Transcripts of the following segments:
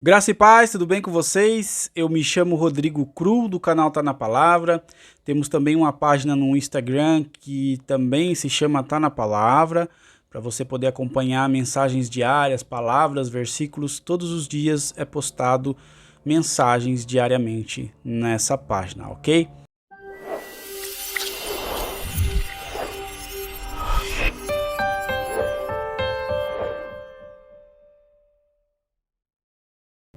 Graça e paz, tudo bem com vocês? Eu me chamo Rodrigo Cru, do canal Tá na Palavra. Temos também uma página no Instagram que também se chama Tá na Palavra, para você poder acompanhar mensagens diárias, palavras, versículos. Todos os dias é postado mensagens diariamente nessa página, ok?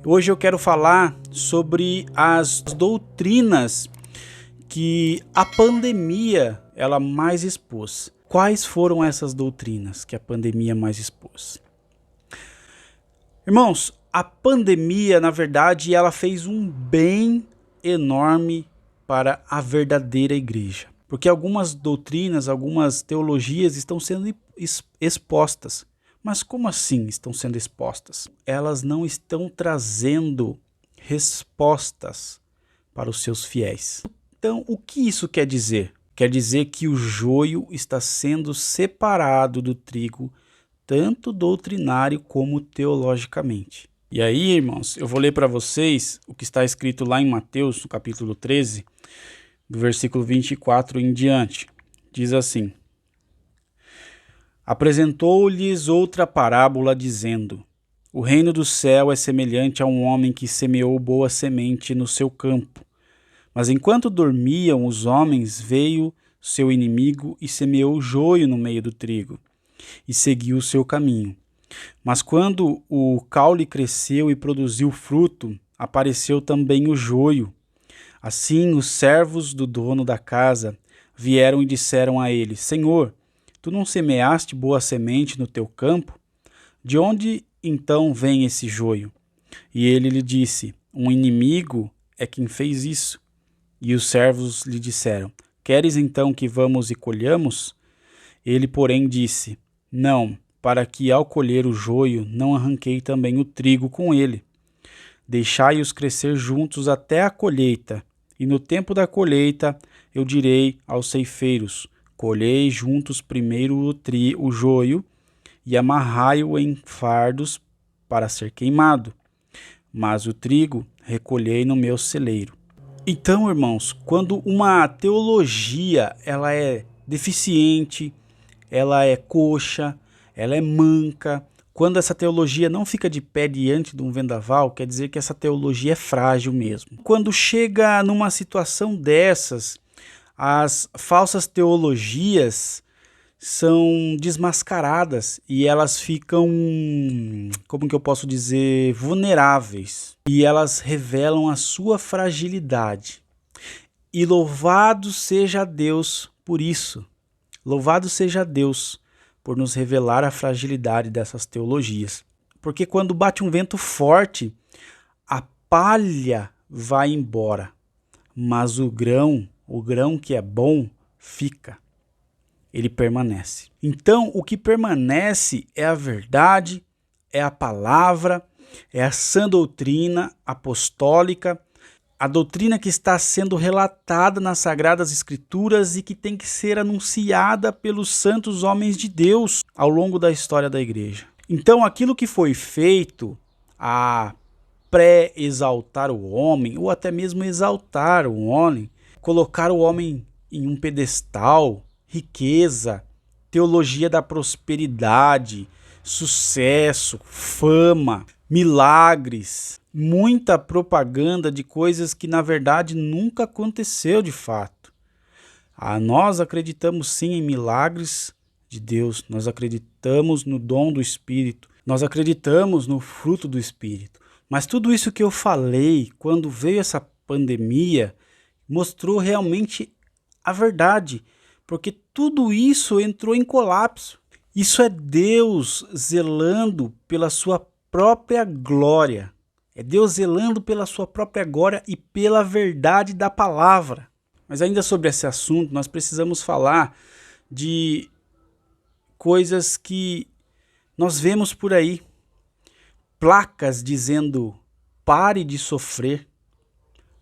Hoje eu quero falar sobre as doutrinas que a pandemia ela mais expôs. Quais foram essas doutrinas que a pandemia mais expôs? Irmãos, a pandemia, na verdade, ela fez um bem enorme para a verdadeira igreja. Porque algumas doutrinas, algumas teologias estão sendo expostas. Mas como assim estão sendo expostas? Elas não estão trazendo respostas para os seus fiéis. Então, o que isso quer dizer? Quer dizer que o joio está sendo separado do trigo, tanto doutrinário como teologicamente. E aí, irmãos, eu vou ler para vocês o que está escrito lá em Mateus, no capítulo 13, do versículo 24 em diante. Diz assim: Apresentou-lhes outra parábola, dizendo: O reino do céu é semelhante a um homem que semeou boa semente no seu campo. Mas enquanto dormiam os homens, veio seu inimigo e semeou joio no meio do trigo, e seguiu o seu caminho. Mas quando o caule cresceu e produziu fruto, apareceu também o joio. Assim os servos do dono da casa vieram e disseram a ele: Senhor, tu não semeaste boa semente no teu campo? De onde então vem esse joio? E ele lhe disse: Um inimigo é quem fez isso. E os servos lhe disseram: Queres então que vamos e colhamos? Ele, porém, disse: Não, para que ao colher o joio não arranquei também o trigo com ele. Deixai-os crescer juntos até a colheita, e no tempo da colheita eu direi aos ceifeiros: Colhei juntos primeiro o joio e amarrai-o em fardos para ser queimado, mas o trigo recolhei no meu celeiro. Então, irmãos, quando uma teologia ela é deficiente, ela é coxa, ela é manca, quando essa teologia não fica de pé diante de um vendaval, quer dizer que essa teologia é frágil mesmo. Quando chega numa situação dessas, as falsas teologias são desmascaradas e elas ficam, como que eu posso dizer, vulneráveis. E elas revelam a sua fragilidade. E louvado seja Deus por isso. Louvado seja Deus por nos revelar a fragilidade dessas teologias. Porque quando bate um vento forte, a palha vai embora, mas o grão que é bom, fica. Ele permanece. Então, o que permanece é a verdade, é a palavra, é a sã doutrina apostólica, a doutrina que está sendo relatada nas Sagradas Escrituras e que tem que ser anunciada pelos santos homens de Deus ao longo da história da igreja. Então, aquilo que foi feito a pré-exaltar o homem, ou até mesmo exaltar o homem, colocar o homem em um pedestal, riqueza, teologia da prosperidade, sucesso, fama, milagres, muita propaganda de coisas que na verdade nunca aconteceu de fato. Nós acreditamos sim em milagres de Deus, nós acreditamos no dom do Espírito, nós acreditamos no fruto do Espírito. Mas tudo isso que eu falei, quando veio essa pandemia, mostrou realmente a verdade, porque tudo isso entrou em colapso. Isso é Deus zelando pela sua própria glória. É Deus zelando pela sua própria glória e pela verdade da palavra. Mas ainda sobre esse assunto, nós precisamos falar de coisas que nós vemos por aí. Placas dizendo: pare de sofrer.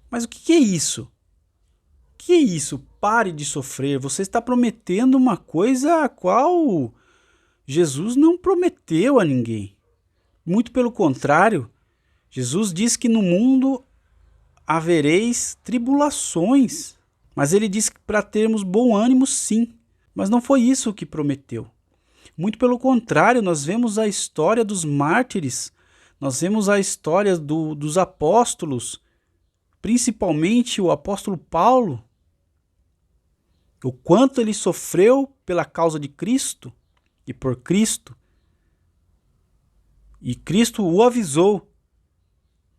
Mas o que é isso? O que é isso? Pare de sofrer. Você está prometendo uma coisa a qual Jesus não prometeu a ninguém. Muito pelo contrário, Jesus diz que no mundo havereis tribulações, mas ele disse que para termos bom ânimo, sim. Mas não foi isso que prometeu. Muito pelo contrário, nós vemos a história dos mártires, nós vemos a história dos apóstolos, principalmente o apóstolo Paulo, o quanto ele sofreu pela causa de Cristo e por Cristo. E Cristo o avisou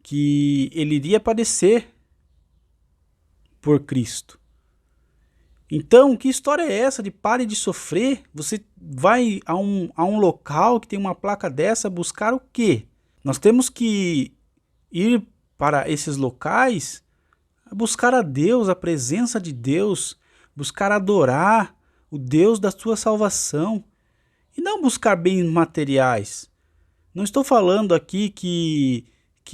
que ele iria padecer por Cristo. Então, que história é essa de pare de sofrer? Você vai a um local que tem uma placa dessa buscar o quê? Nós temos que ir para esses locais buscar a Deus, a presença de Deus, buscar adorar o Deus da sua salvação e não buscar bens materiais. Não estou falando aqui que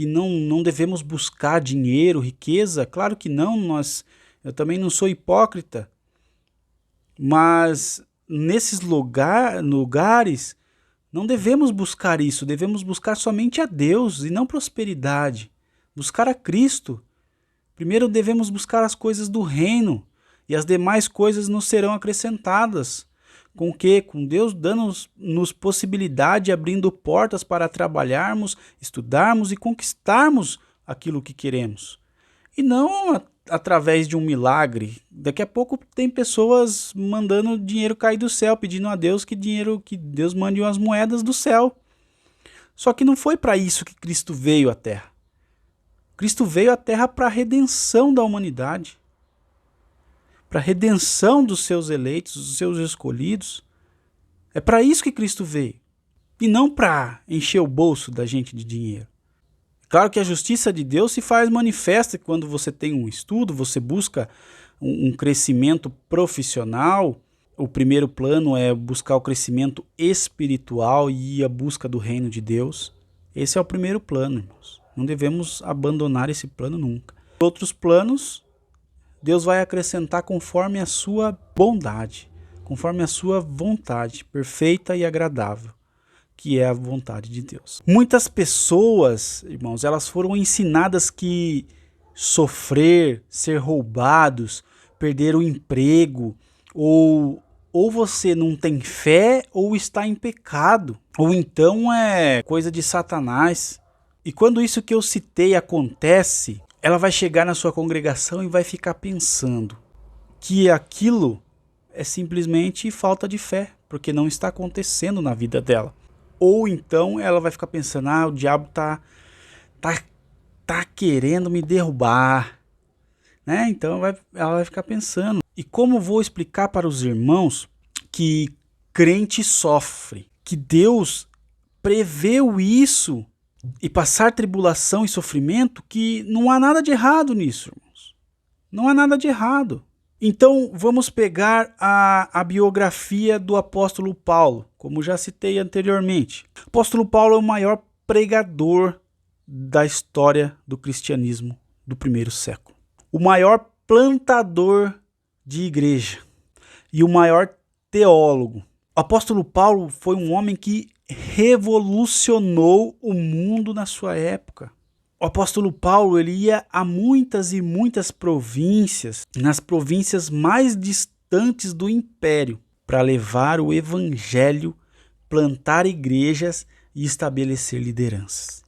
não devemos buscar dinheiro, riqueza, claro que não, eu também não sou hipócrita, mas nesses lugares não devemos buscar isso, devemos buscar somente a Deus e não prosperidade, buscar a Cristo. Primeiro devemos buscar as coisas do reino e as demais coisas nos serão acrescentadas. Com o quê? Com Deus dando-nos possibilidade, abrindo portas para trabalharmos, estudarmos e conquistarmos aquilo que queremos. E não através de um milagre. Daqui a pouco tem pessoas mandando dinheiro cair do céu, pedindo a Deus que Deus mande umas moedas do céu. Só que não foi para isso que Cristo veio à Terra. Cristo veio à Terra para a redenção da humanidade, para a redenção dos seus eleitos, dos seus escolhidos. É para isso que Cristo veio, e não para encher o bolso da gente de dinheiro. Claro que a justiça de Deus se faz manifesta quando você tem um estudo, você busca um crescimento profissional. O primeiro plano é buscar o crescimento espiritual e a busca do reino de Deus. Esse é o primeiro plano, irmãos. Não devemos abandonar esse plano nunca. Outros planos, Deus vai acrescentar conforme a sua bondade, conforme a sua vontade perfeita e agradável, que é a vontade de Deus. Muitas pessoas, irmãos, elas foram ensinadas que sofrer, ser roubados, perder o emprego, ou você não tem fé ou está em pecado, ou então é coisa de Satanás. E quando isso que eu citei acontece, ela vai chegar na sua congregação e vai ficar pensando que aquilo é simplesmente falta de fé, porque não está acontecendo na vida dela. Ou então ela vai ficar pensando, o diabo tá querendo me derrubar, né? Então ela vai ficar pensando. E como vou explicar para os irmãos que crente sofre, que Deus preveu isso e passar tribulação e sofrimento, que não há nada de errado nisso, irmãos. Não há nada de errado. Então vamos pegar a biografia do apóstolo Paulo, como já citei anteriormente. O apóstolo Paulo é o maior pregador da história do cristianismo do primeiro século. O maior plantador de igreja e o maior teólogo. O apóstolo Paulo foi um homem que revolucionou o mundo na sua época. O apóstolo Paulo ele ia a muitas e muitas províncias, nas províncias mais distantes do império, para levar o evangelho, plantar igrejas e estabelecer lideranças.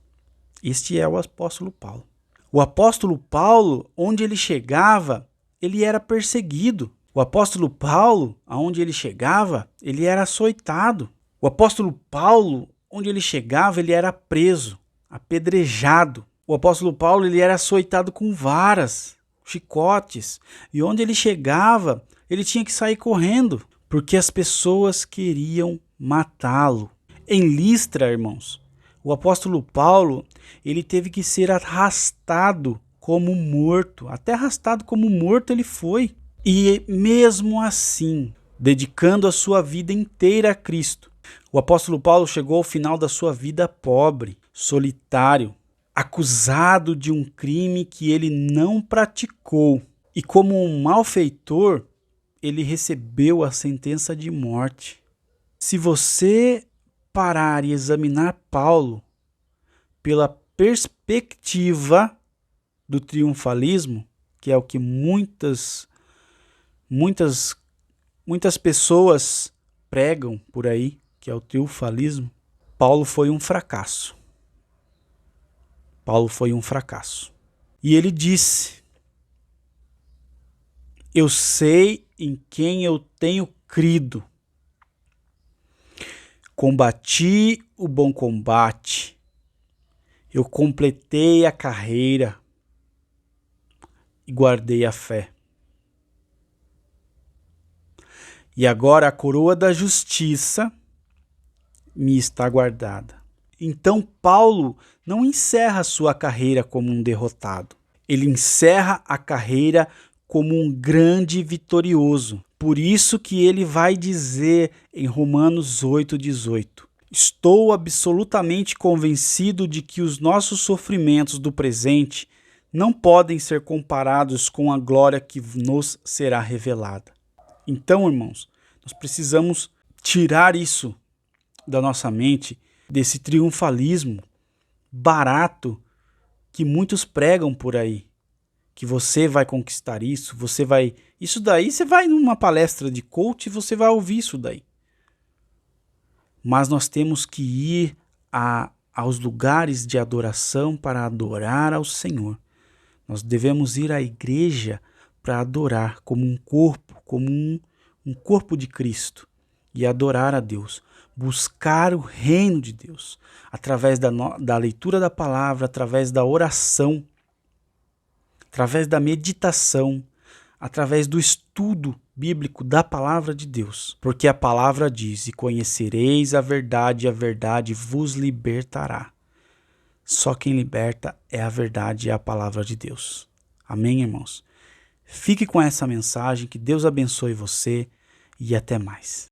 Este é o apóstolo Paulo. O apóstolo Paulo, onde ele chegava, ele era perseguido. O apóstolo Paulo, aonde ele chegava, ele era açoitado. O apóstolo Paulo, onde ele chegava, ele era preso, apedrejado. O apóstolo Paulo, ele era açoitado com varas, chicotes. E onde ele chegava, ele tinha que sair correndo, porque as pessoas queriam matá-lo. Em Listra, irmãos, o apóstolo Paulo, ele teve que ser arrastado como morto. Até arrastado como morto ele foi. E mesmo assim, dedicando a sua vida inteira a Cristo, o apóstolo Paulo chegou ao final da sua vida pobre, solitário, acusado de um crime que ele não praticou. E como um malfeitor, ele recebeu a sentença de morte. Se você parar e examinar Paulo pela perspectiva do triunfalismo, que é o que muitas pessoas pregam por aí, que é o triunfalismo, Paulo foi um fracasso. Paulo foi um fracasso. E ele disse: eu sei em quem eu tenho crido. Combati o bom combate. Eu completei a carreira e guardei a fé. E agora a coroa da justiça me está guardada. Então Paulo não encerra sua carreira como um derrotado. Ele encerra a carreira como um grande vitorioso. Por isso que ele vai dizer em Romanos 8,18: estou absolutamente convencido de que os nossos sofrimentos do presente não podem ser comparados com a glória que nos será revelada. Então, irmãos, nós precisamos tirar isso da nossa mente, desse triunfalismo barato que muitos pregam por aí. Que você vai conquistar isso, você vai... Isso daí, você vai numa palestra de coach e você vai ouvir isso daí. Mas nós temos que ir aos lugares de adoração para adorar ao Senhor. Nós devemos ir à igreja para adorar como um corpo, como um corpo de Cristo, e adorar a Deus, buscar o reino de Deus, através da leitura da palavra, através da oração, através da meditação, através do estudo bíblico da palavra de Deus. Porque a palavra diz: e conhecereis a verdade vos libertará. Só quem liberta é a verdade e a palavra de Deus. Amém, irmãos? Fique com essa mensagem, que Deus abençoe você e até mais.